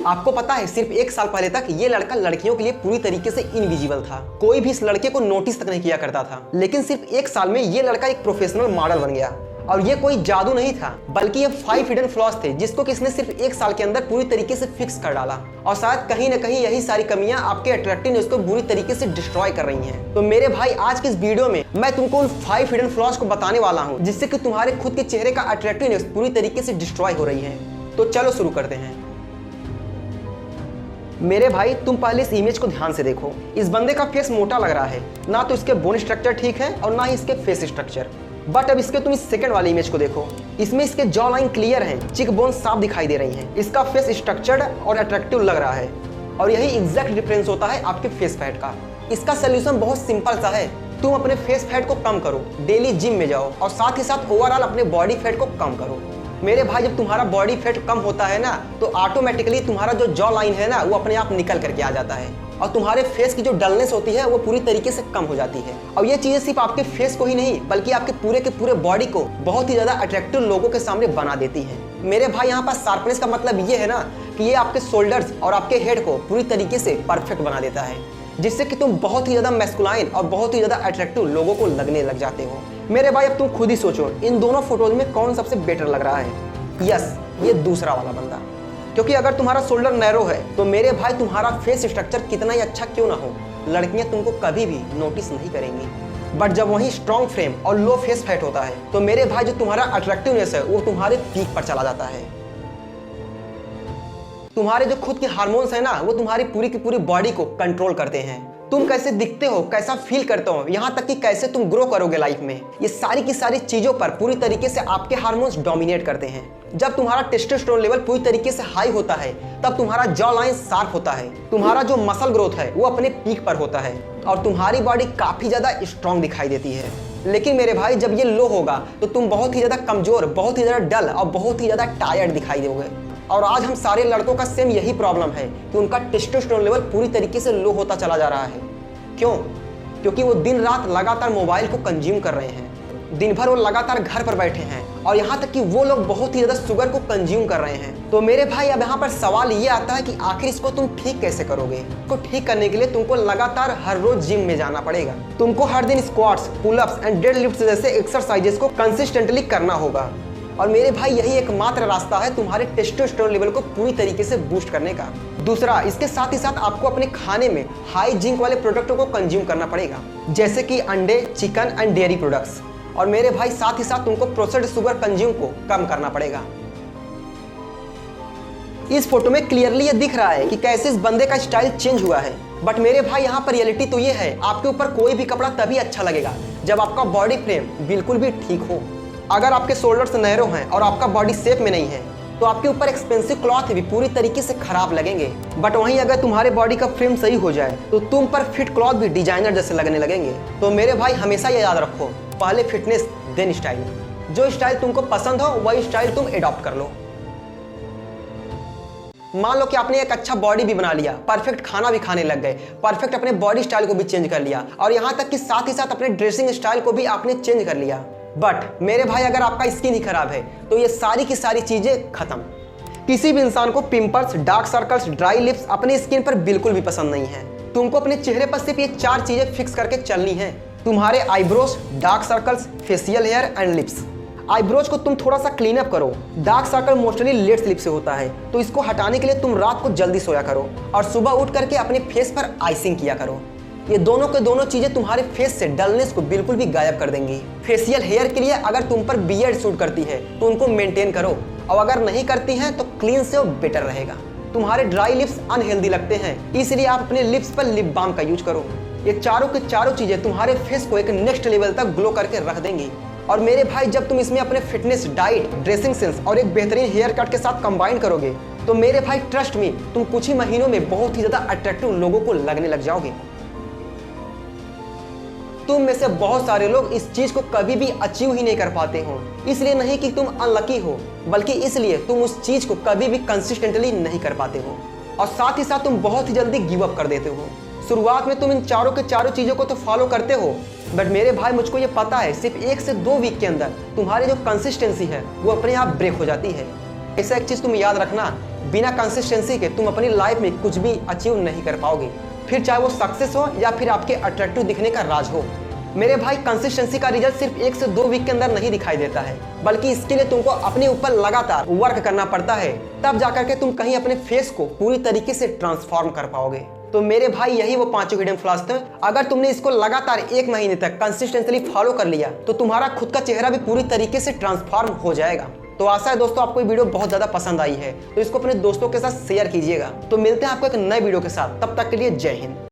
आपको पता है सिर्फ 1 साल पहले तक ये लड़का लड़कियों के लिए पूरी तरीके से इनविजिबल था। कोई भी इस लड़के को नोटिस तक नहीं किया करता था, लेकिन सिर्फ 1 साल में ये लड़का एक प्रोफेशनल मॉडल बन गया। और ये कोई जादू नहीं था, बल्कि ये 5 हिडन फ्लॉज थे जिसको किसने सिर्फ 1 साल के अंदर पूरी तरीके से फिक्स कर डाला। और शायद कहीं ना कहीं यही सारी कमियां आपके अट्रैक्टिवनेस को बुरी तरीके से डिस्ट्रॉय कर रही हैं। तो मेरे भाई आज की इस वीडियो में मैं तुमको उन 5 हिडन फ्लॉज को बताने वाला हूं जिससे कि तुम्हारे खुद के चेहरे का अट्रैक्टिवनेस पूरी तरीके से डिस्ट्रॉय हो रही है। तो चलो शुरू करते हैं। मेरे भाई तुम पहले इस इमेज को ध्यान से देखो। इस बंदे का फेस मोटा लग रहा है, ना तो इसके बोन स्ट्रक्चर ठीक है और ना ही इसके फेस स्ट्रक्चर। बट अब इसके तुम इस सेकंड वाली इमेज को देखो, इसमें इसके जॉ लाइन क्लियर हैं, चिक बोन साफ दिखाई दे रही हैं, इसका फेस स्ट्रक्चर्ड और अट्रैक्टिव लग रहा है। और यही एग्जैक्ट डिफरेंस होता है आपके फेस फैट का। इसका सोल्यूशन बहुत सिंपल सा है, तुम अपने फेस फैट को कम करो, डेली जिम में जाओ और साथ ही साथ ओवरऑल अपने बॉडी फैट को कम करो। मेरे भाई जब तुम्हारा बॉडी फैट कम होता है ना, तो ऑटोमेटिकली तुम्हारा जो जॉ लाइन है ना, वो अपने आप निकल करके आ जाता है और तुम्हारे फेस की जो डलनेस होती है वो पूरी तरीके से कम हो जाती है। और ये चीजें सिर्फ आपके फेस को ही नहीं बल्कि आपके पूरे के पूरे बॉडी को बहुत ही ज्यादा अट्रैक्टिव लोगों के सामने बना देती है। मेरे भाई यहाँ पर शार्पनेस का मतलब ये है ना कि ये आपके शोल्डर्स और आपके हेड को पूरी तरीके से परफेक्ट बना देता है, जिससे कि तुम बहुत ही ज्यादा मैस्कुलाइन और बहुत ही ज्यादा अट्रैक्टिव लोगों को लगने लग जाते हो। मेरे भाई अब तुम खुद ही सोचो इन दोनों फोटोज में कौन सबसे बेटर लग रहा है। यस, ये दूसरा वाला बंदा। क्योंकि अगर तुम्हारा शोल्डर नैरो है तो मेरे भाई तुम्हारा फेस स्ट्रक्चर कितना ही अच्छा क्यों ना हो, लड़कियां तुमको कभी भी नोटिस नहीं करेंगी। बट जब वहीं स्ट्रॉन्ग फ्रेम और लो फेस फैट होता है तो मेरे भाई जो तुम्हारा अट्रैक्टिवनेस है वो तुम्हारे पीक पर चला जाता है। तुम्हारे जो खुद के हार्मोन्स है ना, वो तुम्हारी पूरी की पूरी बॉडी को कंट्रोल करते हैं। तुम कैसे दिखते हो, कैसा फील करते हो, यहाँ तक कि कैसे तुम ग्रो करोगे लाइफ में, ये सारी की सारी चीजों पर पूरी तरीके से आपके हार्मोन्स डोमिनेट करते हैं। जब तुम्हारा टेस्टोस्टेरोन लेवल पूरी तरीके से हाई होता है तब तुम्हारा जॉ लाइन शार्प होता है, तुम्हारा जो मसल ग्रोथ है वो अपने पीक पर होता है और तुम्हारी बॉडी काफी ज्यादा स्ट्रॉन्ग दिखाई देती है। लेकिन मेरे भाई जब ये लो होगा तो तुम बहुत ही ज्यादा कमजोर, बहुत ही ज्यादा डल और बहुत ही ज्यादा टायर्ड दिखाई दोगे। और आज हम सारे लड़कों का सेम यही प्रॉब्लम है कि उनका टेस्टोस्टेरोन लेवल पूरी तरीके से लो होता चला जा रहा है। क्यों? क्योंकि वो दिन रात लगातार मोबाइल को कंज्यूम कर रहे हैं, दिन भर वो लगातार घर पर बैठे हैं और यहाँ तक कि वो लोग बहुत ही ज्यादा शुगर को कंज्यूम कर रहे हैं। तो मेरे भाई अब यहाँ पर सवाल ये आता है कि आखिर इसको तुम ठीक कैसे करोगे। इसको ठीक करने के लिए तुमको लगातार हर रोज जिम में जाना पड़ेगा। तुमको हर दिन स्क्वाट्स, पुलअप्स एंड डेडलिफ्ट जैसे एक्सरसाइजेस को कंसिस्टेंटली करना होगा। और मेरे भाई यही एकमात्र रास्ता है तुम्हारे टेस्टोस्टेरोन लेवल को पूरी तरीके से बूस्ट करने का। दूसरा, इसके साथ ही साथ आपको अपने खाने में हाई जिंक वाले प्रोडक्टों को कंज्यूम करना पड़ेगा, जैसे कि अंडे, चिकन एंड डेयरी प्रोडक्ट्स। और मेरे भाई साथ ही साथ तुमको प्रोसेस्ड शुगर कंज्यूम को कम करना पड़ेगा। इस फोटो में क्लियरली ये दिख रहा है कि कैसे इस बंदे का स्टाइल चेंज हुआ है। बट मेरे भाई यहाँ पर रियलिटी तो ये है, आपके ऊपर कोई भी कपड़ा तभी अच्छा लगेगा जब आपका बॉडी फ्रेम बिल्कुल भी ठीक हो। अगर आपके शोल्डर्स नैरो हैं और आपका बॉडी शेप में नहीं है तो आपके ऊपर एक्सपेंसिव क्लॉथ भी पूरी तरीके से खराब लगेंगे। बट वहीं अगर तुम्हारे बॉडी का फ्रेम सही हो जाए तो तुम पर फिट क्लॉथ भी डिजाइनर जैसे लगने लगेंगे। तो मेरे भाई हमेशा ये याद रखो, पहले फिटनेस देन स्टाइल। जो स्टाइल तुमको पसंद हो वही स्टाइल तुम एडॉप्ट कर लो। मान लो कि आपने एक अच्छा बॉडी भी बना लिया, परफेक्ट खाना भी खाने लग गए, परफेक्ट अपने बॉडी स्टाइल को भी चेंज कर लिया और यहाँ तक कि साथ ही साथ अपने ड्रेसिंग स्टाइल को भी आपने चेंज कर लिया। बट मेरे भाई अगर आपका स्किन ही खराब है तो ये सारी की सारी चीजें खत्म। किसी भी इंसान को pimples, dark circles, dry lips अपनी स्किन पर बिल्कुल भी पसंद नहीं है। तुमको अपने चेहरे पर सिर्फ ये 4 चीजें फिक्स करके चलनी है, तुम्हारे eyebrows, dark circles, facial hair and lips. Eyebrows को तुम थोड़ा सा क्लीन अप करो। Dark circle mostly late sleep से होता है, तो इसको हटाने के लिए तुम रात को जल्दी सोया करो और सुबह उठ करके अपने फेस पर आइसिंग किया करो। ये दोनों के दोनों चीजें तुम्हारे फेस से डलनेस को बिल्कुल भी गायब कर देंगी। फेशियल हेयर के लिए अगर तुम पर बियर्ड सूट करती है तो उनको मेंटेन करो और अगर नहीं करती हैं तो क्लीन से वो बेटर रहेगा। तुम्हारे ड्राई लिप्स अनहेल्दी लगते हैं, इसलिए आप अपने लिप्स पर लिप बाम का यूज करो। ये चारों के चारों चीजें तुम्हारे फेस को एक नेक्स्ट लेवल तक ग्लो करके रख देंगी। और मेरे भाई जब तुम इसमें अपने फिटनेस, डाइट, ड्रेसिंग सेंस और एक बेहतरीन हेयर कट के साथ कंबाइन करोगे तो मेरे भाई ट्रस्ट मी, तुम कुछ ही महीनों में बहुत ही ज्यादा अट्रैक्टिव लोगों को लगने लग जाओगे। तुम में से बहुत सारे लोग इस चीज को कभी भी अचीव ही नहीं कर पाते हो, इसलिए नहीं कि तुम अनलकी हो बल्कि इसलिए तुम उस चीज को कभी भी कंसिस्टेंटली नहीं कर पाते हो और साथ ही साथ तुम बहुत ही जल्दी गिव अप कर देते हो। शुरुआत में तुम इन चारों के चारों चीजों को तो फॉलो करते हो, बट मेरे भाई मुझको ये पता है सिर्फ 1 से 2 वीक के अंदर तुम्हारी जो कंसिस्टेंसी है वो अपने आप ब्रेक हो जाती है। ऐसा एक चीज तुम याद रखना, बिना कंसिस्टेंसी के तुम अपनी लाइफ में कुछ भी अचीव नहीं कर पाओगे, फिर चाहे वो सक्सेस हो या फिर आपके अट्रैक्टिव दिखने का राज हो। मेरे भाई, कंसिस्टेंसी का रिजल्ट सिर्फ 1 से 2 वीक के अंदर नहीं दिखाई देता है, बल्कि इसके लिए तुमको अपने ऊपर लगातार वर्क करना पड़ता है, तब जाकर के तुम कहीं अपने फेस को पूरी तरीके से ट्रांसफॉर्म कर पाओगे। तो मेरे भाई, यही वो 5 हिडन फ्लॉज थे। अगर तुमने इसको लगातार 1 महीने तक कंसिस्टेंटली फॉलो कर लिया तो तुम्हारा खुद का चेहरा भी पूरी तरीके से ट्रांसफॉर्म हो जाएगा। तो आशा है दोस्तों आपको ये वीडियो बहुत ज्यादा पसंद आई है, तो इसको अपने दोस्तों के साथ शेयर कीजिएगा। तो मिलते हैं आपको एक नए वीडियो के साथ, तब तक के लिए जय हिंद।